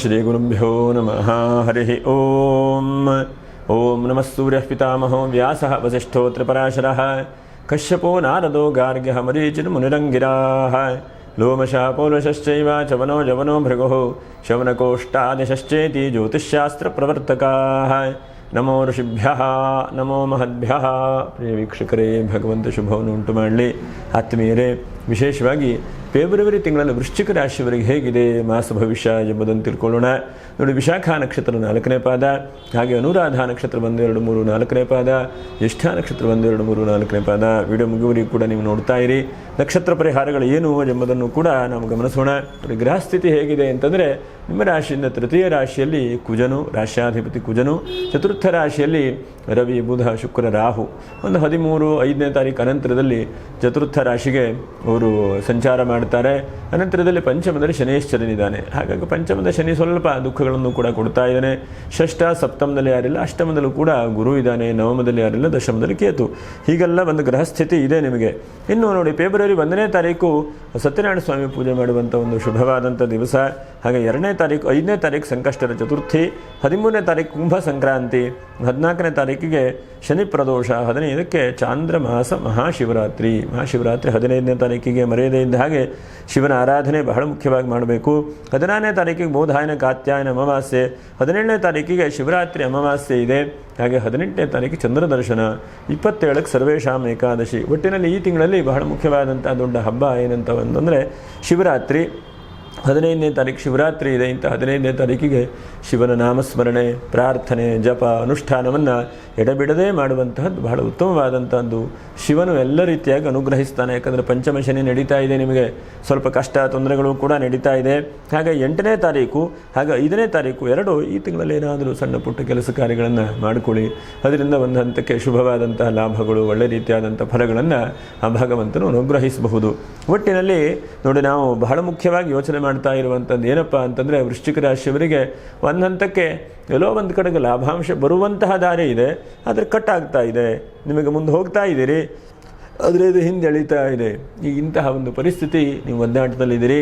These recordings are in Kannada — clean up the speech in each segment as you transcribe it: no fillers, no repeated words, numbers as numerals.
ಶ್ರೀಗುರುಭ್ಯೋ ನಮಃ. ಹರಿ ಓಂ. ಓಂ ನಮಃ ಸೂರ್ಯಃ ಪಿತಾಮಹೋ ವ್ಯಾಸಃ ವಸಿಷ್ಠೋತ್ರ ಪರಾಶರಃ ಕಶ್ಯಪೋ ನಾರದೋ ಗಾರ್ಗ್ಯಃ ಮರೀಚಿರ್ಮುನಿರಂಗಿರಾಃ ಲೋಮಶಃ ಪೌಲಶಶ್ಚೈವ ಚವನೋ ಜವನೋ ಭೃಗುಃ ಶವನಕೋಷ್ಟಾದಿಶಶ್ಚೇತಿ ಜ್ಯೋತಿಷ್ಶಾಸ್ತ್ರಪ್ರವರ್ತಕಾಃ. ನಮೋ ಋಷಿಭ್ಯಃ ನಮೋ ಮಹದ್ಭ್ಯಃ. ಪ್ರಿಯ ವೀಕ್ಷಕರೇ, ಭಗವಂತ ಶುಭವನ್ನು ಉಂಟು ಮಾಡಲಿ. ಆತ್ಮೀಯರೇ, ವಿಶೇಷವಾಗಿ ಫೆಬ್ರವರಿ ತಿಂಗಳಲ್ಲಿ ವೃಶ್ಚಿಕ ರಾಶಿಯವರಿಗೆ ಹೇಗಿದೆ ಮಾಸ ಭವಿಷ್ಯ ಎಂಬುದನ್ನು ತಿಳ್ಕೊಳ್ಳೋಣ. ನೋಡಿ, ವಿಶಾಖ ನಕ್ಷತ್ರ 4ನೇ ಪಾದ, ಹಾಗೆ ಅನುರಾಧ ನಕ್ಷತ್ರ 1, 2, 3, 4ನೇ ಪಾದ, ಜ್ಯೇಷ್ಠ ನಕ್ಷತ್ರ 1, 2, 3, 4ನೇ ಪಾದ. ವಿಡಿಯೋ ಮುಗಿಯುವವರೆಗೂ ಕೂಡ ನೀವು ನೋಡ್ತಾ ಇರಿ. ನಕ್ಷತ್ರ ಪರಿಹಾರಗಳು ಏನು ಎಂಬುದನ್ನು ಕೂಡ ನಾವು ಗಮನಿಸೋಣ. ನೋಡಿ, ಗ್ರಹಸ್ಥಿತಿ ಹೇಗಿದೆ ಅಂತಂದರೆ, ನಿಮ್ಮ ರಾಶಿಯಿಂದ ತೃತೀಯ ರಾಶಿಯಲ್ಲಿ ಕುಜನು, ರಾಶ್ಯಾಧಿಪತಿ ಕುಜನು, ಚತುರ್ಥ ರಾಶಿಯಲ್ಲಿ ರವಿ, ಬುಧ, ಶುಕ್ರ, ರಾಹು. ಒಂದು 13-5ನೇ ತಾರೀಕು ಅನಂತರದಲ್ಲಿ ಚತುರ್ಥ ರಾಶಿಗೆ ಅವರು ಸಂಚಾರ ಮಾಡ್ತಾರೆ. ಅನಂತರದಲ್ಲಿ ಪಂಚಮದಲ್ಲಿ ಶನೇಶ್ವರನಿದ್ದಾನೆ. ಹಾಗಾಗಿ ಪಂಚಮದ ಶನಿ ಸ್ವಲ್ಪ ದುಃಖಗಳನ್ನು ಕೂಡ ಕೊಡ್ತಾ ಇದ್ದಾನೆ. ಷಷ್ಠ, ಸಪ್ತಮದಲ್ಲಿ ಯಾರಿಲ್ಲ, ಅಷ್ಟಮದಲ್ಲೂ ಕೂಡ ಗುರು ಇದ್ದಾನೆ, ನವಮದಲ್ಲಿ ಯಾರಿಲ್ಲ, ದಶಮದಲ್ಲಿ ಕೇತು. ಹೀಗೆಲ್ಲ ಒಂದು ಗ್ರಹಸ್ಥಿತಿ ಇದೆ ನಿಮಗೆ. ಇನ್ನು ನೋಡಿ, ಫೆಬ್ರವರಿ 1ನೇ ತಾರೀಕು ಸತ್ಯನಾರಾಯಣ ಸ್ವಾಮಿ ಪೂಜೆ ಮಾಡುವಂಥ ಒಂದು ಶುಭವಾದಂಥ ದಿವಸ. ಹಾಗೆ 2ನೇ ತಾರೀಕು, 5ನೇ ತಾರೀಕು ಸಂಕಷ್ಟರ ಚತುರ್ಥಿ, 13ನೇ ತಾರೀಕು ಕುಂಭ ಸಂಕ್ರಾಂತಿ, 14ನೇ ತಾರೀಕಿಗೆ ಶನಿ ಪ್ರದೋಷ, 15ಕ್ಕೆ ಚಾಂದ್ರಮಾಸ ಮಹಾಶಿವರಾತ್ರಿ. ಮಹಾಶಿವರಾತ್ರಿ 15ನೇ ತಾರೀಕಿಗೆ ಮರೆಯದೇ ಇದ್ದ ಹಾಗೆ ಶಿವನ ಆರಾಧನೆ ಬಹಳ ಮುಖ್ಯವಾಗಿ ಮಾಡಬೇಕು. 14ನೇ ತಾರೀಕಿಗೆ ಬೋಧಾಯನ ಕಾತ್ಯಾಯನ ಅಮಾವಾಸ್ಯೆ, 17ನೇ ತಾರೀಕಿಗೆ ಶಿವರಾತ್ರಿ ಅಮಾವಾಸ್ಯೆ ಇದೆ. ಹಾಗೆ 18ನೇ ತಾರೀಕು ಚಂದ್ರ ದರ್ಶನ, 27ಕ್ಕೆ ಸರ್ವೇಶಾಂ ಏಕಾದಶಿ. ಒಟ್ಟಿನಲ್ಲಿ ಈ ತಿಂಗಳಲ್ಲಿ ಬಹಳ ಮುಖ್ಯವಾದಂಥ ದೊಡ್ಡ ಹಬ್ಬ ಏನಂತ ಅಂತಂದರೆ ಶಿವರಾತ್ರಿ. 15ನೇ ತಾರೀಕು ಶಿವರಾತ್ರಿ ಇದೆ. ಇಂಥ 15ನೇ ತಾರೀಕಿಗೆ ಶಿವನ ನಾಮಸ್ಮರಣೆ, ಪ್ರಾರ್ಥನೆ, ಜಪ, ಅನುಷ್ಠಾನವನ್ನು ಎಡಬಿಡದೆ ಮಾಡುವಂತಹದ್ದು ಬಹಳ ಉತ್ತಮವಾದಂಥದ್ದು. ಶಿವನು ಎಲ್ಲ ರೀತಿಯಾಗಿ ಅನುಗ್ರಹಿಸ್ತಾನೆ. ಯಾಕಂದರೆ ಪಂಚಮ ಶನಿ ನಡೀತಾ ಇದೆ, ನಿಮಗೆ ಸ್ವಲ್ಪ ಕಷ್ಟ ತೊಂದರೆಗಳು ಕೂಡ ನಡೀತಾ ಇದೆ. ಹಾಗೆ 8ನೇ ತಾರೀಕು ಹಾಗೆ 5ನೇ ತಾರೀಕು ಎರಡು ಈ ತಿಂಗಳಲ್ಲಿ ಏನಾದರೂ ಸಣ್ಣ ಪುಟ್ಟ ಕೆಲಸ ಕಾರ್ಯಗಳನ್ನು ಮಾಡಿಕೊಳ್ಳಿ. ಅದರಿಂದ ಒಂದು ಹಂತಕ್ಕೆ ಶುಭವಾದಂತಹ ಲಾಭಗಳು, ಒಳ್ಳೆ ರೀತಿಯಾದಂಥ ಫಲಗಳನ್ನು ಆ ಭಗವಂತನು ಅನುಗ್ರಹಿಸಬಹುದು. ಒಟ್ಟಿನಲ್ಲಿ ನೋಡಿ, ನಾವು ಬಹಳ ಮುಖ್ಯವಾಗಿ ಯೋಚನೆ ಮಾಡ್ತಾ ಇರುವಂಥದ್ದು ಏನಪ್ಪ ಅಂತಂದರೆ, ವೃಶ್ಚಿಕ ರಾಶಿಯವರಿಗೆ ಒಂದು ಹಂತಕ್ಕೆ ಎಲ್ಲೋ ಒಂದು ಕಡೆಗೆ ಲಾಭಾಂಶ ಬರುವಂತಹ ದಾರಿ ಇದೆ, ಆದರೆ ಕಟ್ ಆಗ್ತಾ ಇದೆ. ನಿಮಗೆ ಮುಂದೆ ಹೋಗ್ತಾ ಇದ್ದೀರಿ, ಆದರೆ ಇದು ಹಿಂದೆ ಎಳೀತಾ ಇದೆ. ಈಗ ಇಂತಹ ಒಂದು ಪರಿಸ್ಥಿತಿ ನೀವು ಒದ್ದಾಟದಲ್ಲಿದ್ದೀರಿ.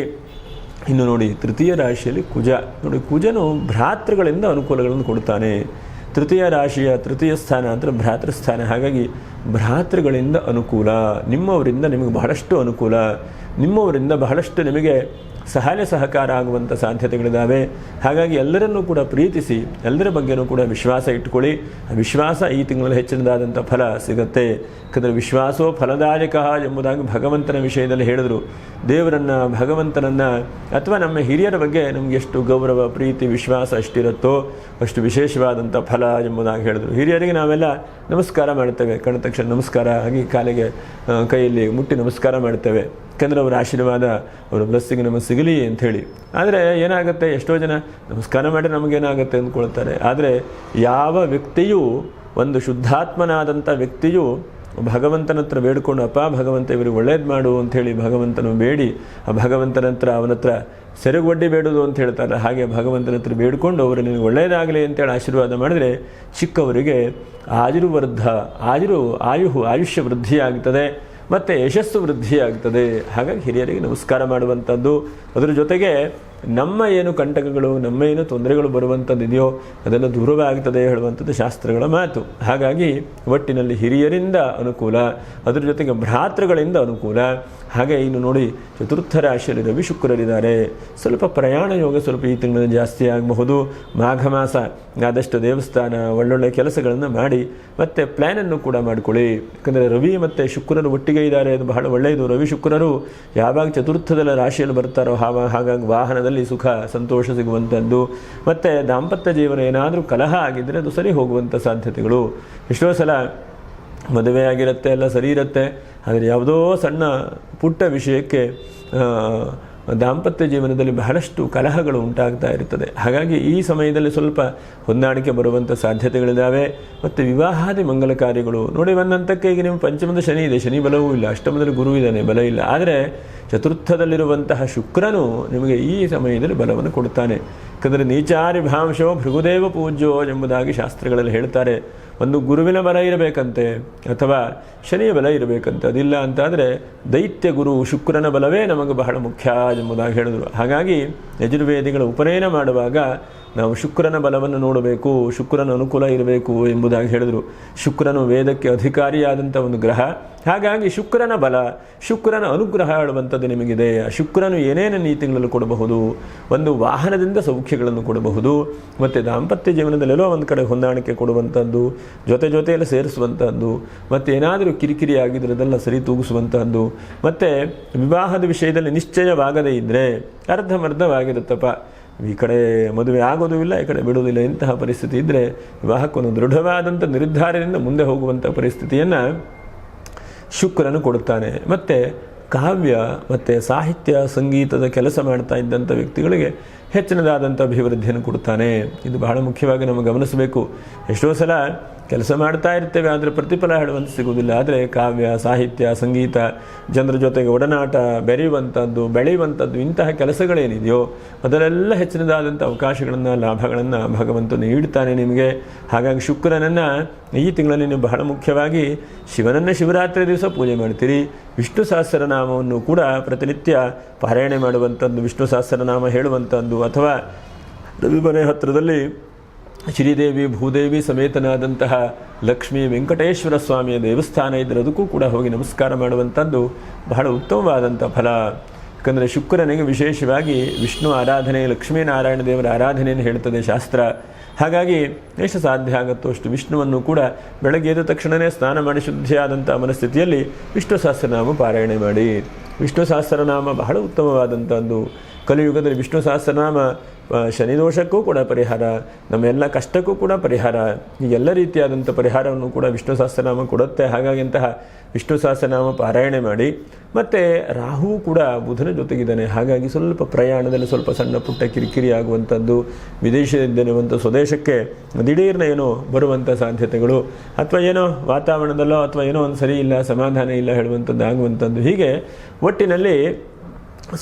ಇನ್ನು ನೋಡಿ, ತೃತೀಯ ರಾಶಿಯಲ್ಲಿ ಕುಜ. ನೋಡಿ, ಕುಜನು ಭ್ರಾತೃಗಳಿಂದ ಅನುಕೂಲಗಳನ್ನು ಕೊಡ್ತಾನೆ. ತೃತೀಯ ರಾಶಿಯ ತೃತೀಯ ಸ್ಥಾನ ಅಂದರೆ ಭ್ರಾತೃಸ್ಥಾನ. ಹಾಗಾಗಿ ಭ್ರಾತೃಗಳಿಂದ ಅನುಕೂಲ, ನಿಮ್ಮವರಿಂದ ನಿಮಗೆ ಬಹಳಷ್ಟು ಅನುಕೂಲ, ನಿಮ್ಮವರಿಂದ ಬಹಳಷ್ಟು ನಿಮಗೆ ಸಹಾಯ ಸಹಕಾರ ಆಗುವಂಥ ಸಾಧ್ಯತೆಗಳಿದ್ದಾವೆ. ಹಾಗಾಗಿ ಎಲ್ಲರನ್ನೂ ಕೂಡ ಪ್ರೀತಿಸಿ, ಎಲ್ಲರ ಬಗ್ಗೆನೂ ಕೂಡ ವಿಶ್ವಾಸ ಇಟ್ಕೊಳ್ಳಿ. ಆ ವಿಶ್ವಾಸ ಈ ತಿಂಗಳಲ್ಲಿ ಹೆಚ್ಚಿನದಾದಂಥ ಫಲ ಸಿಗುತ್ತೆ. ಯಾಕಂದರೆ ವಿಶ್ವಾಸೋ ಫಲದಾಯಕ ಎಂಬುದಾಗಿ ಭಗವಂತನ ವಿಷಯದಲ್ಲಿ ಹೇಳಿದರು. ದೇವರನ್ನು, ಭಗವಂತನನ್ನು ಅಥವಾ ನಮ್ಮ ಹಿರಿಯರ ಬಗ್ಗೆ ನಮಗೆ ಎಷ್ಟು ಗೌರವ, ಪ್ರೀತಿ, ವಿಶ್ವಾಸ ಅಷ್ಟಿರುತ್ತೋ ಅಷ್ಟು ವಿಶೇಷವಾದಂಥ ಫಲ ಎಂಬುದಾಗಿ ಹೇಳಿದರು. ಹಿರಿಯರಿಗೆ ನಾವೆಲ್ಲ ನಮಸ್ಕಾರ ಮಾಡ್ತೇವೆ, ಕಂಡ ತಕ್ಷಣ ನಮಸ್ಕಾರ ಆಗಿ ಕಾಲಿಗೆ ಕೈಯಲ್ಲಿ ಮುಟ್ಟಿ ನಮಸ್ಕಾರ ಮಾಡ್ತೇವೆ. ಯಾಕಂದರೆ ಅವರ ಆಶೀರ್ವಾದ, ಅವರ ಬ್ಲೆಸ್ಸಿಂಗ್ ನಮಗೆ ಸಿಗಲಿ ಅಂಥೇಳಿ. ಆದರೆ ಏನಾಗುತ್ತೆ, ಎಷ್ಟೋ ಜನ ನಮಸ್ಕಾರ ಮಾಡಿ ನಮಗೇನಾಗುತ್ತೆ ಅಂದ್ಕೊಳ್ತಾರೆ. ಆದರೆ ಯಾವ ವ್ಯಕ್ತಿಯೂ, ಒಂದು ಶುದ್ಧಾತ್ಮನಾದಂಥ ವ್ಯಕ್ತಿಯು ಭಗವಂತನ ಹತ್ರ ಬೇಡಿಕೊಂಡು, ಅಪ್ಪ ಭಗವಂತ ಇವರಿಗೆ ಒಳ್ಳೇದು ಮಾಡು ಅಂಥೇಳಿ ಭಗವಂತನ ಬೇಡಿ, ಆ ಭಗವಂತನ ಹತ್ರ ಅವನ ಹತ್ರ ಸೆರಗುವಡ್ಡಿ ಬೇಡುವುದು ಅಂತ ಹೇಳ್ತಾರೆ. ಹಾಗೆ ಭಗವಂತನ ಹತ್ರ ಬೇಡಿಕೊಂಡು ಅವರು ನಿನಗೆ ಒಳ್ಳೆಯದಾಗಲಿ ಅಂತೇಳಿ ಆಶೀರ್ವಾದ ಮಾಡಿದರೆ ಚಿಕ್ಕವರಿಗೆ ಆಯುಷ್ಯ ವೃದ್ಧಿಯಾಗ್ತದೆ ಮತ್ತು ಯಶಸ್ಸು ವೃದ್ಧಿಯಾಗ್ತದೆ. ಹಾಗಾಗಿ ಹಿರಿಯರಿಗೆ ನಮಸ್ಕಾರ ಮಾಡುವಂಥದ್ದು. ಅದರ ಜೊತೆಗೆ ನಮ್ಮ ಏನು ಕಂಟಕಗಳು, ನಮ್ಮ ಏನು ತೊಂದರೆಗಳು ಬರುವಂಥದ್ದು ಇದೆಯೋ ಅದೆಲ್ಲ ದೂರವೇ ಆಗ್ತದೆ ಹೇಳುವಂಥದ್ದು ಶಾಸ್ತ್ರಗಳ ಮಾತು. ಹಾಗಾಗಿ ಒಟ್ಟಿನಲ್ಲಿ ಹಿರಿಯರಿಂದ ಅನುಕೂಲ, ಅದರ ಜೊತೆಗೆ ಭ್ರಾತೃಗಳಿಂದ ಅನುಕೂಲ. ಹಾಗೆ ಇನ್ನು ನೋಡಿ, ಚತುರ್ಥ ರಾಶಿಯಲ್ಲಿ ರವಿ ಶುಕ್ರರಿದ್ದಾರೆ. ಸ್ವಲ್ಪ ಪ್ರಯಾಣ ಯೋಗ ಸ್ವಲ್ಪ ಈ ತಿಂಗಳಲ್ಲಿ ಜಾಸ್ತಿ ಆಗಬಹುದು. ಮಾಘ ಮಾಸ ಆದಷ್ಟು ದೇವಸ್ಥಾನ, ಒಳ್ಳೊಳ್ಳೆ ಕೆಲಸಗಳನ್ನು ಮಾಡಿ ಮತ್ತು ಪ್ಲ್ಯಾನನ್ನು ಕೂಡ ಮಾಡಿಕೊಳ್ಳಿ. ಯಾಕಂದರೆ ರವಿ ಮತ್ತು ಶುಕ್ರರು ಒಟ್ಟಿಗೆ ಇದ್ದಾರೆ, ಅದು ಬಹಳ ಒಳ್ಳೆಯದು. ರವಿ ಶುಕ್ರರು ಯಾವಾಗ ಚತುರ್ಥದ ರಾಶಿಯಲ್ಲಿ ಬರ್ತಾರೋ ಹಾಗಾಗಿ ವಾಹನದಲ್ಲಿ ಸುಖ ಸಂತೋಷ ಸಿಗುವಂಥದ್ದು. ಮತ್ತು ದಾಂಪತ್ಯ ಜೀವನ ಏನಾದರೂ ಕಲಹ ಆಗಿದ್ದರೆ ಅದು ಸರಿ ಹೋಗುವಂಥ ಸಾಧ್ಯತೆಗಳು. ಎಷ್ಟೋ ಸಲ ಮದುವೆ ಆಗಿರುತ್ತೆ, ಎಲ್ಲ ಸರಿ ಇರುತ್ತೆ, ಆದರೆ ಯಾವುದೋ ಸಣ್ಣ ಪುಟ್ಟ ವಿಷಯಕ್ಕೆ ದಾಂಪತ್ಯ ಜೀವನದಲ್ಲಿ ಬಹಳಷ್ಟು ಕಲಹಗಳು ಉಂಟಾಗ್ತಾ ಇರ್ತದೆ. ಹಾಗಾಗಿ ಈ ಸಮಯದಲ್ಲಿ ಸ್ವಲ್ಪ ಹೊಂದಾಣಿಕೆ ಬರುವಂಥ ಸಾಧ್ಯತೆಗಳಿದ್ದಾವೆ. ಮತ್ತು ವಿವಾಹಾದಿ ಮಂಗಲ ಕಾರ್ಯಗಳು ನೋಡಿ, ಒಂದು ಹಂತಕ್ಕೆ ಈಗ ನಿಮ್ಮ ಪಂಚಮದ ಶನಿ ಇದೆ, ಶನಿ ಬಲವೂ ಇಲ್ಲ, ಅಷ್ಟಮದಲ್ಲಿ ಗುರು ಇದ್ದಾನೆ, ಬಲ ಇಲ್ಲ. ಆದರೆ ಚತುರ್ಥದಲ್ಲಿರುವಂತಹ ಶುಕ್ರನು ನಿಮಗೆ ಈ ಸಮಯದಲ್ಲಿ ಬಲವನ್ನು ಕೊಡ್ತಾನೆ. ಯಾಕಂದರೆ ನೀಚಾರಿ ಭಾಂಶೋ ಭೃಗುದೇವ ಪೂಜ್ಯೋ ಎಂಬುದಾಗಿ ಶಾಸ್ತ್ರಗಳಲ್ಲಿ ಹೇಳ್ತಾರೆ. ಒಂದು ಗುರುವಿನ ಬಲ ಇರಬೇಕಂತೆ ಅಥವಾ ಶನಿಯ ಬಲ ಇರಬೇಕಂತೆ. ಅದಿಲ್ಲ ಅಂತಾದರೆ ದೈತ್ಯ ಗುರು ಶುಕ್ರನ ಬಲವೇ ನಮಗೆ ಬಹಳ ಮುಖ್ಯ ಎಂಬುದಾಗಿ ಹೇಳಿದರು. ಹಾಗಾಗಿ ಯಜುರ್ವೇದಿಗಳ ಉಪನಯನ ಮಾಡುವಾಗ ನಾವು ಶುಕ್ರನ ಬಲವನ್ನು ನೋಡಬೇಕು, ಶುಕ್ರನ ಅನುಕೂಲ ಇರಬೇಕು ಎಂಬುದಾಗಿ ಹೇಳಿದರು. ಶುಕ್ರನು ವೇದಕ್ಕೆ ಅಧಿಕಾರಿಯಾದಂಥ ಒಂದು ಗ್ರಹ. ಹಾಗಾಗಿ ಶುಕ್ರನ ಬಲ, ಶುಕ್ರನ ಅನುಗ್ರಹ ಹೇಳುವಂಥದ್ದು ನಿಮಗಿದೆ. ಶುಕ್ರನು ಏನೇನು ಈ ತಿಂಗಳಲ್ಲಿ ಕೊಡಬಹುದು, ಒಂದು ವಾಹನದಿಂದ ಸೌಖ್ಯಗಳನ್ನು ಕೊಡಬಹುದು, ಮತ್ತು ದಾಂಪತ್ಯ ಜೀವನದಲ್ಲೆಲ್ಲೋ ಒಂದು ಕಡೆ ಹೊಂದಾಣಿಕೆ ಕೊಡುವಂಥದ್ದು, ಜೊತೆಯಲ್ಲಿ ಸೇರಿಸುವಂಥದ್ದು, ಮತ್ತು ಏನಾದರೂ ಕಿರಿಕಿರಿ ಆಗಿದ್ರೆ ಅದೆಲ್ಲ ಸರಿ ತೂಗಿಸುವಂಥದ್ದು, ಮತ್ತು ವಿವಾಹದ ವಿಷಯದಲ್ಲಿ ನಿಶ್ಚಯವಾಗದೇ ಇದ್ದರೆ ಅರ್ಧಮರ್ಧವಾಗಿರುತ್ತಪ್ಪ, ಈ ಕಡೆ ಮದುವೆ ಆಗೋದು ಇಲ್ಲ, ಈ ಕಡೆ ಬಿಡುವುದಿಲ್ಲ, ಇಂತಹ ಪರಿಸ್ಥಿತಿ ಇದ್ದರೆ ವಿವಾಹಕ್ಕೊಂದು ದೃಢವಾದಂಥ ನಿರ್ಧಾರದಿಂದ ಮುಂದೆ ಹೋಗುವಂಥ ಪರಿಸ್ಥಿತಿಯನ್ನು ಶುಕ್ರನು ಕೊಡುತ್ತಾನೆ. ಮತ್ತು ಕಾವ್ಯ ಮತ್ತು ಸಾಹಿತ್ಯ ಸಂಗೀತದ ಕೆಲಸ ಮಾಡ್ತಾ ಇದ್ದಂಥ ವ್ಯಕ್ತಿಗಳಿಗೆ ಹೆಚ್ಚಿನದಾದಂಥ ಅಭಿವೃದ್ಧಿಯನ್ನು ಕೊಡ್ತಾನೆ. ಇದು ಬಹಳ ಮುಖ್ಯವಾಗಿ ನಾವು ಗಮನಿಸಬೇಕು. ಎಷ್ಟೋ ಸಲ ಕೆಲಸ ಮಾಡ್ತಾ ಇರ್ತೇವೆ, ಆದರೆ ಪ್ರತಿಫಲ ಹೇಳುವಂತೆ ಸಿಗುವುದಿಲ್ಲ. ಆದರೆ ಕಾವ್ಯ ಸಾಹಿತ್ಯ ಸಂಗೀತ ಜನರ ಜೊತೆಗೆ ಒಡನಾಟ ಬೆರೆಯುವಂಥದ್ದು ಬೆಳೆಯುವಂಥದ್ದು ಇಂತಹ ಕೆಲಸಗಳೇನಿದೆಯೋ ಅದರಲ್ಲೆಲ್ಲ ಹೆಚ್ಚಿನದಾದಂಥ ಅವಕಾಶಗಳನ್ನು ಲಾಭಗಳನ್ನು ಭಗವಂತನು ನೀಡ್ತಾನೆ ನಿಮಗೆ. ಹಾಗಾಗಿ ಶುಕ್ರನನ್ನು ಈ ತಿಂಗಳಲ್ಲಿ ನೀವು ಬಹಳ ಮುಖ್ಯವಾಗಿ ಶಿವನನ್ನು ಶಿವರಾತ್ರಿ ದಿವಸ ಪೂಜೆ ಮಾಡ್ತೀರಿ. ವಿಷ್ಣು ಸಹಸ್ರನಾಮವನ್ನು ಕೂಡ ಪ್ರತಿನಿತ್ಯ ಪಾರಾಯಣೆ ಮಾಡುವಂಥದ್ದು, ವಿಷ್ಣು ಸಹಸ್ರನಾಮ ಹೇಳುವಂಥದ್ದು, ಅಥವಾ ರವಿಮನೆ ಹತ್ತಿರದಲ್ಲಿ ಶ್ರೀದೇವಿ ಭೂದೇವಿ ಸಮೇತನಾದಂತಹ ಲಕ್ಷ್ಮೀ ವೆಂಕಟೇಶ್ವರ ಸ್ವಾಮಿಯ ದೇವಸ್ಥಾನ ಇದ್ದರೆ ಅದಕ್ಕೂ ಕೂಡ ಹೋಗಿ ನಮಸ್ಕಾರ ಮಾಡುವಂಥದ್ದು ಬಹಳ ಉತ್ತಮವಾದಂಥ ಫಲ. ಯಾಕಂದರೆ ಶುಕ್ರನಿಗೆ ವಿಶೇಷವಾಗಿ ವಿಷ್ಣು ಆರಾಧನೆ, ಲಕ್ಷ್ಮೀನಾರಾಯಣ ದೇವರ ಆರಾಧನೆಯನ್ನು ಹೇಳ್ತದೆ ಶಾಸ್ತ್ರ. ಹಾಗಾಗಿ ಎಷ್ಟು ಸಾಧ್ಯ ಆಗುತ್ತೋ ಅಷ್ಟು ವಿಷ್ಣುವನ್ನು ಕೂಡ ಬೆಳಗ್ಗೆ ಎದ್ದ ತಕ್ಷಣವೇ ಸ್ನಾನ ಮಾಡಿ ಶುದ್ಧಿಯಾದಂಥ ಮನಸ್ಥಿತಿಯಲ್ಲಿ ವಿಷ್ಣು ಸಹಸ್ರನಾಮ ಪಾರಾಯಣೆ ಮಾಡಿ. ವಿಷ್ಣು ಸಹಸ್ರನಾಮ ಬಹಳ ಉತ್ತಮವಾದಂಥದ್ದು. ಕಲಿಯುಗದಲ್ಲಿ ವಿಷ್ಣು ಸಹಸ್ರನಾಮ ಶನಿದೋಷಕ್ಕೂ ಕೂಡ ಪರಿಹಾರ, ನಮ್ಮೆಲ್ಲ ಕಷ್ಟಕ್ಕೂ ಕೂಡ ಪರಿಹಾರ, ಈ ಎಲ್ಲ ರೀತಿಯಾದಂಥ ಪರಿಹಾರವನ್ನು ಕೂಡ ವಿಷ್ಣು ಸಹಸ್ರನಾಮ ಕೊಡುತ್ತೆ. ಹಾಗಾಗಿ ಅಂತಹ ವಿಷ್ಣು ಸಹಸ್ರನಾಮ ಪಾರಾಯಣೆ ಮಾಡಿ. ಮತ್ತು ರಾಹು ಕೂಡ ಬುಧನ ಜೊತೆಗಿದ್ದಾನೆ. ಹಾಗಾಗಿ ಸ್ವಲ್ಪ ಪ್ರಯಾಣದಲ್ಲಿ ಸ್ವಲ್ಪ ಸಣ್ಣ ಪುಟ್ಟ ಕಿರಿಕಿರಿ ಆಗುವಂಥದ್ದು, ವಿದೇಶದಲ್ಲಿರುವಂಥ ಸ್ವದೇಶಕ್ಕೆ ದಿಢೀರ್ನ ಏನೋ ಬರುವಂಥ ಸಾಧ್ಯತೆಗಳು, ಅಥವಾ ಏನೋ ವಾತಾವರಣದಲ್ಲೋ ಅಥವಾ ಏನೋ ಒಂದು ಸರಿ ಇಲ್ಲ, ಸಮಾಧಾನ ಇಲ್ಲ ಹೇಳುವಂಥದ್ದು ಆಗುವಂಥದ್ದು. ಹೀಗೆ ಒಟ್ಟಿನಲ್ಲಿ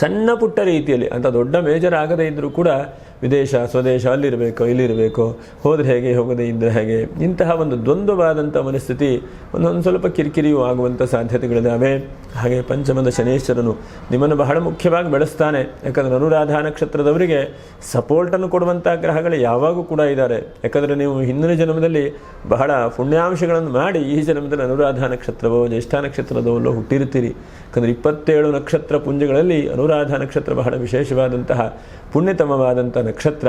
ಸಣ್ಣ ಪುಟ್ಟ ರೀತಿಯಲ್ಲಿ ಅಂತ ದೊಡ್ಡ ಮೇಜರ್ ಆಗದೇ ಇದ್ದರೂ ಕೂಡ ವಿದೇಶ ಸ್ವದೇಶ ಅಲ್ಲಿರಬೇಕು ಇಲ್ಲಿರಬೇಕು, ಹೋದರೆ ಹೇಗೆ ಹೋಗದೇ ಇದ್ದರೆ ಹೇಗೆ, ಇಂತಹ ಒಂದು ದ್ವಂದ್ವವಾದಂಥ ಮನಸ್ಥಿತಿ ಒಂದೊಂದು ಸ್ವಲ್ಪ ಕಿರಿಕಿರಿಯೂ ಆಗುವಂಥ ಸಾಧ್ಯತೆಗಳಿದ್ದಾವೆ. ಹಾಗೆ ಪಂಚಮದ ಶನೇಶ್ವರನು ನಿಮ್ಮನ್ನು ಬಹಳ ಮುಖ್ಯವಾಗಿ ಬೆಳೆಸ್ತಾನೆ. ಯಾಕಂದರೆ ಅನುರಾಧ ನಕ್ಷತ್ರದವರಿಗೆ ಸಪೋರ್ಟನ್ನು ಕೊಡುವಂಥ ಗ್ರಹಗಳು ಯಾವಾಗೂ ಕೂಡ ಇದ್ದಾರೆ. ಯಾಕಂದರೆ ನೀವು ಹಿಂದಿನ ಜನ್ಮದಲ್ಲಿ ಬಹಳ ಪುಣ್ಯಾಂಶಗಳನ್ನು ಮಾಡಿ ಈ ಜನ್ಮದಲ್ಲಿ ಅನುರಾಧ ನಕ್ಷತ್ರವೋ ಜ್ಯೇಷ್ಠ ನಕ್ಷತ್ರದವಲ್ಲೋ ಹುಟ್ಟಿರ್ತೀರಿ. ಯಾಕಂದರೆ 27 ನಕ್ಷತ್ರ ಪುಂಜಗಳಲ್ಲಿ ಅನುರಾಧ ನಕ್ಷತ್ರ ಬಹಳ ವಿಶೇಷವಾದಂತಹ ಪುಣ್ಯತಮವಾದಂಥ ನಕ್ಷತ್ರ.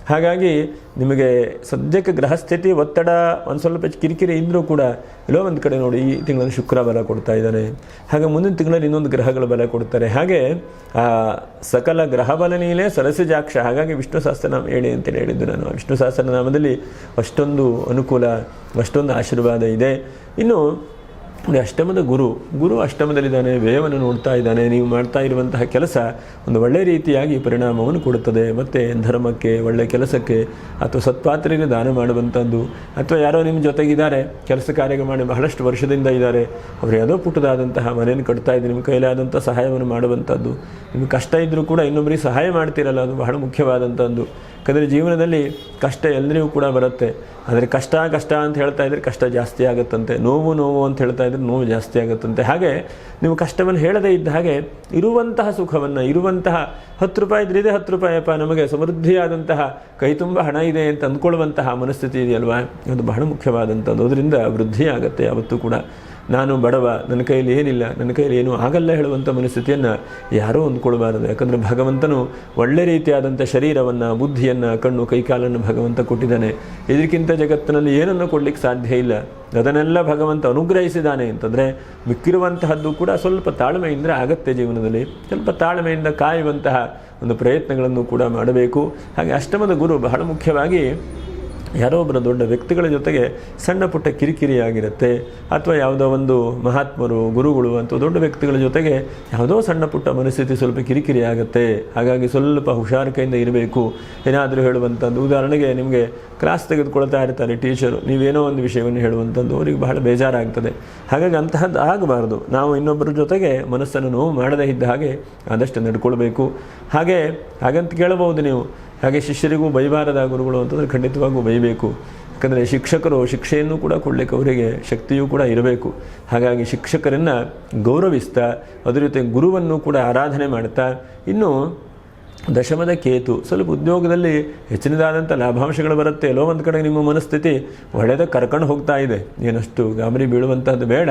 ಹಾಗಾಗಿ ನಿಮಗೆ ಸದ್ಯಕ್ಕೆ ಗ್ರಹಸ್ಥಿತಿ ಒತ್ತಡ ಒಂದು ಸ್ವಲ್ಪ ಕಿರಿಕಿರಿ ಇದ್ದರೂ ಕೂಡ ಎಲ್ಲೋ ಒಂದು ಕಡೆ ನೋಡಿ ಈ ತಿಂಗಳಲ್ಲಿ ಶುಕ್ರ ಬಲ ಕೊಡ್ತಾ ಇದ್ದಾನೆ. ಹಾಗೆ ಮುಂದಿನ ತಿಂಗಳಲ್ಲಿ ಇನ್ನೊಂದು ಗ್ರಹಗಳ ಬಲ ಕೊಡ್ತಾರೆ. ಹಾಗೆ ಸಕಲ ಗ್ರಹ ಬಲ ನೀಲೇ ಸರಸಿಜಾಕ್ಷ. ಹಾಗಾಗಿ ವಿಷ್ಣು ಸಹಸ್ರನಾಮ ಹೇಳಿ ಅಂತೇಳಿ ಹೇಳಿದ್ದು ನಾನು. ವಿಷ್ಣು ಸಹಸ್ರನಾಮದಲ್ಲಿ ಅಷ್ಟೊಂದು ಅನುಕೂಲ, ಅಷ್ಟೊಂದು ಆಶೀರ್ವಾದ ಇದೆ. ಇನ್ನು ಅಷ್ಟಮದ ಗುರು ಅಷ್ಟಮದಲ್ಲಿದ್ದಾನೆ, ವ್ಯಯವನ್ನು ನೋಡ್ತಾ ಇದ್ದಾನೆ. ನೀವು ಮಾಡ್ತಾ ಇರುವಂತಹ ಕೆಲಸ ಒಂದು ಒಳ್ಳೆಯ ರೀತಿಯಾಗಿ ಪರಿಣಾಮವನ್ನು ಕೊಡುತ್ತದೆ. ಮತ್ತು ಧರ್ಮಕ್ಕೆ, ಒಳ್ಳೆಯ ಕೆಲಸಕ್ಕೆ, ಅಥವಾ ಸತ್ಪಾತ್ರೆಗೆ ದಾನ ಮಾಡುವಂಥದ್ದು, ಅಥವಾ ಯಾರೋ ನಿಮ್ಮ ಜೊತೆಗಿದ್ದಾರೆ ಕೆಲಸ ಕಾರ್ಯ ಮಾಡಿ ಬಹಳಷ್ಟು ವರ್ಷದಿಂದ ಇದ್ದಾರೆ, ಅವರು ಯಾವುದೋ ಪುಟ್ಟದಾದಂತಹ ಮನೆಯನ್ನು ಕಟ್ತಾ ಇದ್ದು ನಿಮ್ಮ ಕೈಲಾದಂಥ ಸಹಾಯವನ್ನು ಮಾಡುವಂಥದ್ದು. ನಿಮಗೆ ಕಷ್ಟ ಇದ್ದರೂ ಕೂಡ ಇನ್ನೊಬ್ಬರಿಗೆ ಸಹಾಯ ಮಾಡ್ತೀರಲ್ಲ, ಅದು ಬಹಳ ಮುಖ್ಯವಾದಂಥದ್ದು. ಯಾಕಂದರೆ ಜೀವನದಲ್ಲಿ ಕಷ್ಟ ಎಲ್ಲರಿಗೂ ಕೂಡ ಬರುತ್ತೆ. ಆದರೆ ಕಷ್ಟ ಅಂತ ಹೇಳ್ತಾ ಇದ್ರೆ ಕಷ್ಟ ಜಾಸ್ತಿ ಆಗುತ್ತಂತೆ, ನೋವು ಅಂತ ಹೇಳ್ತಾ ಇದ್ರೆ ನೋವು ಜಾಸ್ತಿ ಆಗುತ್ತಂತೆ. ಹಾಗೆ ನೀವು ಕಷ್ಟವನ್ನು ಹೇಳದೇ ಇದ್ದ ಹಾಗೆ ಇರುವಂತಹ ಸುಖವನ್ನು, ಇರುವಂತಹ 10 ರೂಪಾಯಿ ಇದ್ರೆ ಇದೆ 10 ರೂಪಾಯಿಯಪ್ಪ ನಮಗೆ ಸಮೃದ್ಧಿಯಾದಂತಹ ಕೈ ತುಂಬ ಹಣ ಇದೆ ಅಂತ ಅಂದ್ಕೊಳ್ಳುವಂತಹ ಮನಸ್ಥಿತಿ ಇದೆಯಲ್ವಾ, ಅದು ಬಹಳ ಮುಖ್ಯವಾದಂಥದ್ದು. ಅದರಿಂದ ವೃದ್ಧಿ ಆಗುತ್ತೆ. ಯಾವತ್ತೂ ಕೂಡ ನಾನು ಬಡವ, ನನ್ನ ಕೈಯಲ್ಲಿ ಏನಿಲ್ಲ, ನನ್ನ ಕೈಯಲ್ಲಿ ಏನೂ ಆಗಲ್ಲ ಹೇಳುವಂಥ ಮನಸ್ಥಿತಿಯನ್ನು ಯಾರೂ ಅಂದ್ಕೊಳ್ಬಾರದು. ಯಾಕಂದರೆ ಭಗವಂತನು ಒಳ್ಳೆ ರೀತಿಯಾದಂಥ ಶರೀರವನ್ನು, ಬುದ್ಧಿಯನ್ನು, ಕಣ್ಣು ಕೈಕಾಲನ್ನು ಭಗವಂತ ಕೊಟ್ಟಿದ್ದಾನೆ. ಇದಕ್ಕಿಂತ ಜಗತ್ತಿನಲ್ಲಿ ಏನನ್ನು ಕೊಡಲಿಕ್ಕೆ ಸಾಧ್ಯ ಇಲ್ಲ. ಅದನ್ನೆಲ್ಲ ಭಗವಂತ ಅನುಗ್ರಹಿಸಿದ್ದಾನೆ ಅಂತಂದರೆ ಮಿಕ್ಕಿರುವಂತಹದ್ದು ಕೂಡ ಸ್ವಲ್ಪ ತಾಳ್ಮೆಯಿಂದ ಆಗತ್ತೆ. ಜೀವನದಲ್ಲಿ ಸ್ವಲ್ಪ ತಾಳ್ಮೆಯಿಂದ ಕಾಯುವಂತಹ ಒಂದು ಪ್ರಯತ್ನಗಳನ್ನು ಕೂಡ ಮಾಡಬೇಕು. ಹಾಗೆ ಅಷ್ಟಮದ ಗುರು ಬಹಳ ಮುಖ್ಯವಾಗಿ ಯಾರೋ ಒಬ್ಬರ ದೊಡ್ಡ ವ್ಯಕ್ತಿಗಳ ಜೊತೆಗೆ ಸಣ್ಣ ಪುಟ್ಟ ಕಿರಿಕಿರಿ ಆಗಿರುತ್ತೆ, ಅಥವಾ ಯಾವುದೋ ಒಂದು ಮಹಾತ್ಮರು, ಗುರುಗಳು ಅಥವಾ ದೊಡ್ಡ ವ್ಯಕ್ತಿಗಳ ಜೊತೆಗೆ ಯಾವುದೋ ಸಣ್ಣ ಪುಟ್ಟ ಮನಸ್ಥಿತಿ ಸ್ವಲ್ಪ ಕಿರಿಕಿರಿ ಆಗುತ್ತೆ. ಹಾಗಾಗಿ ಸ್ವಲ್ಪ ಹುಷಾರಿಕೆಯಿಂದ ಇರಬೇಕು. ಏನಾದರೂ ಹೇಳುವಂಥದ್ದು, ಉದಾಹರಣೆಗೆ ನಿಮಗೆ ಕ್ಲಾಸ್ ತೆಗೆದುಕೊಳ್ತಾ ಇರ್ತಾರೆ ಟೀಚರು, ನೀವೇನೋ ಒಂದು ವಿಷಯವನ್ನು ಹೇಳುವಂಥದ್ದು ಅವರಿಗೆ ಬಹಳ ಬೇಜಾರಾಗ್ತದೆ. ಹಾಗಾಗಿ ಅಂತಹದ್ದು ಆಗಬಾರ್ದು. ನಾವು ಇನ್ನೊಬ್ಬರ ಜೊತೆಗೆ ಮನಸ್ಸನ್ನು ನೋವು ಮಾಡದೇ ಇದ್ದ ಹಾಗೆ ಆದಷ್ಟು ನಡ್ಕೊಳ್ಬೇಕು. ಹಾಗಂತ ಕೇಳಬಹುದು ನೀವು, ಹಾಗೆ ಶಿಷ್ಯರಿಗೂ ಬೈಬಾರದ ಗುರುಗಳು ಅಂತಂದರೆ ಖಂಡಿತವಾಗೂ ಬೈಬೇಕು. ಯಾಕಂದರೆ ಶಿಕ್ಷಕರು ಶಿಕ್ಷೆಯನ್ನು ಕೂಡ ಕೊಡಲಿಕ್ಕೆ ಅವರಿಗೆ ಶಕ್ತಿಯೂ ಕೂಡ ಇರಬೇಕು. ಹಾಗಾಗಿ ಶಿಕ್ಷಕರನ್ನು ಗೌರವಿಸ್ತಾ ಅದ್ರ ಜೊತೆ ಗುರುವನ್ನು ಕೂಡ ಆರಾಧನೆ ಮಾಡ್ತಾ, ಇನ್ನು ದಶಮದ ಕೇತು ಸ್ವಲ್ಪ ಉದ್ಯೋಗದಲ್ಲಿ ಹೆಚ್ಚಿನದಾದಂಥ ಲಾಭಾಂಶಗಳು ಬರುತ್ತೆ. ಎಲ್ಲೋ ಒಂದು ಕಡೆ ನಿಮ್ಮ ಮನಸ್ಥಿತಿ ಒಳ್ಳೆಯದ ಕರ್ಕೊಂಡು ಹೋಗ್ತಾ ಇದೆ, ಏನಷ್ಟು ಗಾಬರಿ ಬೀಳುವಂಥದ್ದು ಬೇಡ.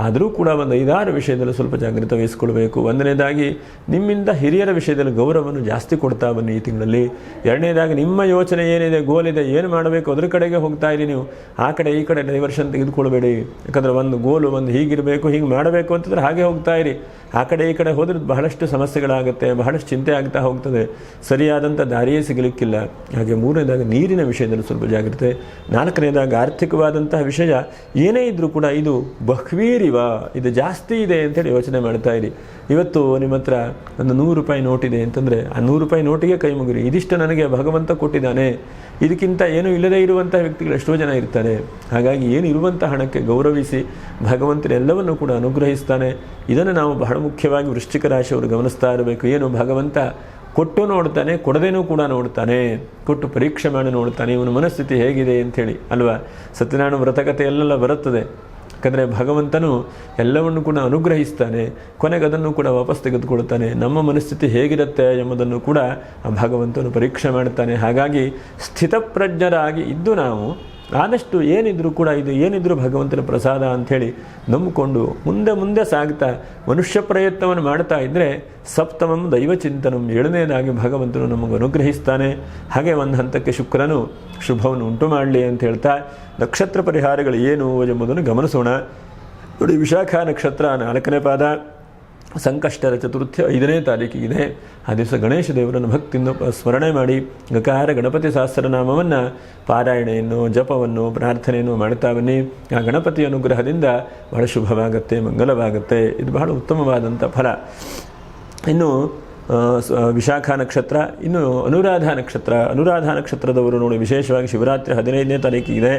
ಆದರೂ ಕೂಡ ಒಂದು 5-6 ವಿಷಯದಲ್ಲಿ ಸ್ವಲ್ಪ ಜಾಗೃತಿ ವಹಿಸ್ಕೊಳ್ಬೇಕು. ಒಂದನೇದಾಗಿ ನಿಮ್ಮಿಂದ ಹಿರಿಯರ ವಿಷಯದಲ್ಲಿ ಗೌರವವನ್ನು ಜಾಸ್ತಿ ಕೊಡ್ತಾ ಬನ್ನಿ ಈ ತಿಂಗಳಲ್ಲಿ. ಎರಡನೇದಾಗಿ ನಿಮ್ಮ ಯೋಚನೆ ಏನಿದೆ, ಗೋಲಿದೆ, ಏನು ಮಾಡಬೇಕು ಅದ್ರ ಕಡೆಗೆ ಹೋಗ್ತಾ ಇರಿ ನೀವು. ಆ ಕಡೆ ಈ ಕಡೆ ಡೈವರ್ಷನ್ ತೆಗೆದುಕೊಳ್ಬೇಡಿ. ಯಾಕಂದರೆ ಒಂದು ಗೋಲು ಒಂದು ಹೀಗಿರಬೇಕು, ಹೀಗೆ ಮಾಡಬೇಕು ಅಂತಂದರೆ ಹಾಗೆ ಹೋಗ್ತಾ ಇರಿ. ಆ ಕಡೆ ಈ ಕಡೆ ಹೋದ್ರೆ ಬಹಳಷ್ಟು ಸಮಸ್ಯೆಗಳಾಗುತ್ತೆ, ಬಹಳಷ್ಟು ಚಿಂತೆ ಆಗ್ತಾ ಹೋಗ್ತದೆ, ಸರಿಯಾದಂಥ ದಾರಿಯೇ ಸಿಗಲಿಕ್ಕಿಲ್ಲ. ಹಾಗೆ ಮೂರನೇದಾಗಿ ನೀರಿನ ವಿಷಯದಲ್ಲಿ ಸ್ವಲ್ಪ ಜಾಗ್ರತೆ. ನಾಲ್ಕನೇದಾಗಿ ಆರ್ಥಿಕವಾದಂತಹ ವಿಷಯ ಏನೇ ಇದ್ದರೂ ಕೂಡ ಇದು ಬಹ್ವೀರಿವ, ಇದು ಜಾಸ್ತಿ ಇದೆ ಅಂತೇಳಿ ಯೋಚನೆ ಮಾಡ್ತಾ ಇರಿ. ಇವತ್ತು ನಿಮ್ಮ ಹತ್ರ ಒಂದು 100 ರೂಪಾಯಿ ನೋಟಿದೆ ಅಂತಂದರೆ ಆ 100 ರೂಪಾಯಿ ನೋಟಿಗೆ ಕೈ ಮುಗಿರಿ. ಇದಿಷ್ಟು ನನಗೆ ಭಗವಂತ ಕೊಟ್ಟಿದ್ದಾನೆ, ಇದಕ್ಕಿಂತ ಏನೂ ಇಲ್ಲದೇ ಇರುವಂಥ ವ್ಯಕ್ತಿಗಳು ಎಷ್ಟೋ ಜನ ಇರ್ತಾರೆ. ಹಾಗಾಗಿ ಏನು ಇರುವಂಥ ಹಣಕ್ಕೆ ಗೌರವಿಸಿ ಭಗವಂತನೆಲ್ಲವನ್ನು ಕೂಡ ಅನುಗ್ರಹಿಸ್ತಾನೆ. ಇದನ್ನು ನಾವು ಬಹಳ ಮುಖ್ಯವಾಗಿ ವೃಶ್ಚಿಕ ರಾಶಿಯವರು ಗಮನಿಸ್ತಾ ಇರಬೇಕು. ಏನು ಭಗವಂತ ಕೊಟ್ಟು ನೋಡ್ತಾನೆ, ಕೊಡದೇನೂ ಕೂಡ ನೋಡ್ತಾನೆ, ಕೊಟ್ಟು ಪರೀಕ್ಷೆ ಮಾಡಿ ನೋಡ್ತಾನೆ ಇವನ ಮನಸ್ಥಿತಿ ಹೇಗಿದೆ ಅಂಥೇಳಿ ಅಲ್ವಾ. ಸತ್ಯನಾರಾಯಣ ವ್ರತಕತೆ ಎಲ್ಲೆಲ್ಲ ಬರುತ್ತದೆ. ಯಾಕಂದರೆ ಭಗವಂತನು ಎಲ್ಲವನ್ನು ಕೂಡ ಅನುಗ್ರಹಿಸ್ತಾನೆ, ಕೊನೆಗೆ ಅದನ್ನು ಕೂಡ ವಾಪಸ್ ತೆಗೆದುಕೊಳ್ತಾನೆ. ನಮ್ಮ ಮನಸ್ಥಿತಿ ಹೇಗಿರುತ್ತೆ ಎಂಬುದನ್ನು ಕೂಡ ಭಗವಂತನು ಪರೀಕ್ಷೆ ಮಾಡ್ತಾನೆ. ಹಾಗಾಗಿ ಸ್ಥಿತಪ್ರಜ್ಞರಾಗಿ ಇದ್ದು ನಾವು ಆದಷ್ಟು ಏನಿದ್ರೂ ಕೂಡ ಇದು ಏನಿದ್ರೂ ಭಗವಂತನ ಪ್ರಸಾದ ಅಂಥೇಳಿ ನಂಬಿಕೊಂಡು ಮುಂದೆ ಮುಂದೆ ಸಾಗ್ತಾ ಮನುಷ್ಯ ಪ್ರಯತ್ನವನ್ನು ಮಾಡ್ತಾ ಇದ್ದರೆ ಸಪ್ತಮಂ ದೈವಚಿಂತನಂ, 7ನೇದಾಗಿ ಭಗವಂತನು ನಮಗೆ ಅನುಗ್ರಹಿಸ್ತಾನೆ. ಹಾಗೆ ಒಂದು ಹಂತಕ್ಕೆ ಶುಕ್ರನು ಶುಭವನ್ನು ಉಂಟು ಮಾಡಲಿ ಅಂತ ಹೇಳ್ತಾ ನಕ್ಷತ್ರ ಪರಿಹಾರಗಳು ಏನು ಎಂಬುದನ್ನು ಗಮನಿಸೋಣ. ನೋಡಿ, ವಿಶಾಖ ನಕ್ಷತ್ರ 4ನೇ ಪಾದ, ಸಂಕಷ್ಟರ ಚತುರ್ಥಿ 5ನೇ ತಾರೀಕಿಗಿದೆ. ಆ ದಿವಸ ಗಣೇಶ ದೇವರನ್ನು ಭಕ್ತಿಯಿಂದ ಸ್ಮರಣೆ ಮಾಡಿ ಗಕಾರ ಗಣಪತಿ ಸಹಸ್ರನಾಮವನ್ನು ಪಾರಾಯಣೆಯನ್ನು, ಜಪವನ್ನು, ಪ್ರಾರ್ಥನೆಯನ್ನು ಮಾಡ್ತಾ ಬನ್ನಿ. ಆ ಗಣಪತಿ ಅನುಗ್ರಹದಿಂದ ಬಹಳ ಶುಭವಾಗುತ್ತೆ, ಮಂಗಲವಾಗುತ್ತೆ. ಇದು ಬಹಳ ಉತ್ತಮವಾದಂಥ ಫಲ. ಇನ್ನು ವಿಶಾಖ ನಕ್ಷತ್ರ, ಇನ್ನು ಅನುರಾಧ ನಕ್ಷತ್ರ. ಅನುರಾಧ ನಕ್ಷತ್ರದವರು ನೋಡಿ ವಿಶೇಷವಾಗಿ ಶಿವರಾತ್ರಿ 15ನೇ ತಾರೀಕಿಗಿದೆ.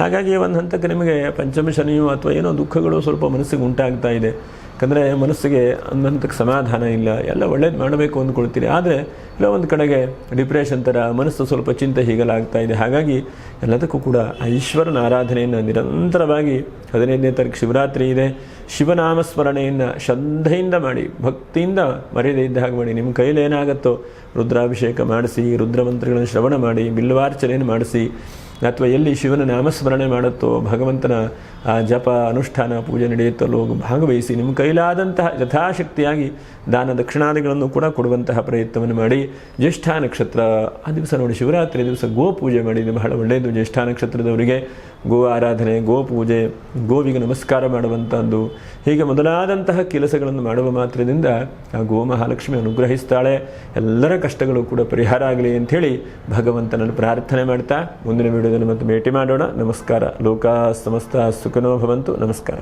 ಹಾಗಾಗಿ ಒಂದು ಹಂತಕ್ಕೆ ನಿಮಗೆ ಪಂಚಮ ಶನಿಯು ಅಥವಾ ಏನೋ ದುಃಖಗಳು ಸ್ವಲ್ಪ ಮನಸ್ಸಿಗೆ ಉಂಟಾಗ್ತಾ ಇದೆ. ಯಾಕಂದರೆ ಮನಸ್ಸಿಗೆ ಒಂದು ಹಂತಕ್ಕೆ ಸಮಾಧಾನ ಇಲ್ಲ, ಎಲ್ಲ ಒಳ್ಳೇದು ಮಾಡಬೇಕು ಅಂದ್ಕೊಳ್ತೀರಿ, ಆದರೆ ಇಲ್ಲ ಒಂದು ಕಡೆಗೆ ಡಿಪ್ರೆಷನ್ ಥರ ಮನಸ್ಸು ಸ್ವಲ್ಪ ಚಿಂತೆ ಹೀಗಲಾಗ್ತಾ ಇದೆ. ಹಾಗಾಗಿ ಎಲ್ಲದಕ್ಕೂ ಕೂಡ ಆ ಈಶ್ವರನ ಆರಾಧನೆಯನ್ನು ನಿರಂತರವಾಗಿ 15ನೇ ತಾರೀಕು ಶಿವರಾತ್ರಿ ಇದೆ. ಶಿವನಾಮ ಸ್ಮರಣೆಯನ್ನು ಶ್ರದ್ಧೆಯಿಂದ ಮಾಡಿ, ಭಕ್ತಿಯಿಂದ ಮರೆಯದೇ ಇದ್ದ ಹಾಗೆ ಮಾಡಿ. ನಿಮ್ಮ ಕೈಲಿ ಏನಾಗುತ್ತೋ ರುದ್ರಾಭಿಷೇಕ ಮಾಡಿಸಿ, ರುದ್ರಮಂತ್ರಗಳನ್ನು ಶ್ರವಣ ಮಾಡಿ, ಬಿಲ್ವಾರ್ಚನೆಯನ್ನು ಮಾಡಿಸಿ, ಅಥವಾ ಎಲ್ಲಿ ಶಿವನ ನಾಮಸ್ಮರಣೆ ಮಾಡುತ್ತೋ ಭಗವಂತನ ಆ ಜಪ ಅನುಷ್ಠಾನ ಪೂಜೆ ನಡೆಯುತ್ತಲ್ಲೋ ಭಾಗವಹಿಸಿ ನಿಮ್ಮ ಕೈಲಾದಂತಹ ಯಥಾಶಕ್ತಿಯಾಗಿ ದಾನ ದಕ್ಷಿಣಾದಿಗಳನ್ನು ಕೂಡ ಕೊಡುವಂತಹ ಪ್ರಯತ್ನವನ್ನು ಮಾಡಿ. ಜ್ಯೇಷ್ಠ ನಕ್ಷತ್ರ ಆ ದಿವಸ ನೋಡಿ ಶಿವರಾತ್ರಿ ದಿವಸ ಗೋ ಪೂಜೆ ಮಾಡಿ, ಇದು ಬಹಳ ಒಳ್ಳೆಯದು. ಜ್ಯೇಷ್ಠ ನಕ್ಷತ್ರದವರಿಗೆ ಗೋ ಆರಾಧನೆ, ಗೋ ಪೂಜೆ, ಗೋವಿಗೆ ನಮಸ್ಕಾರ ಮಾಡುವಂಥದ್ದು, ಹೀಗೆ ಮೊದಲಾದಂತಹ ಕೆಲಸಗಳನ್ನು ಮಾಡುವ ಮಾತ್ರದಿಂದ ಆ ಗೋ ಮಹಾಲಕ್ಷ್ಮಿ ಅನುಗ್ರಹಿಸ್ತಾಳೆ. ಎಲ್ಲರ ಕಷ್ಟಗಳು ಕೂಡ ಪರಿಹಾರ ಆಗಲಿ ಅಂಥೇಳಿ ಭಗವಂತನನ್ನು ಪ್ರಾರ್ಥನೆ ಮಾಡ್ತಾ ಮುಂದಿನ ವಿಡಿಯೋದಲ್ಲಿ ಮತ್ತೆ ಭೇಟಿ ಮಾಡೋಣ. ನಮಸ್ಕಾರ. ಲೋಕ ಸಮಸ್ತ ಸುಖನೋ ಭವಂತು. ನಮಸ್ಕಾರ.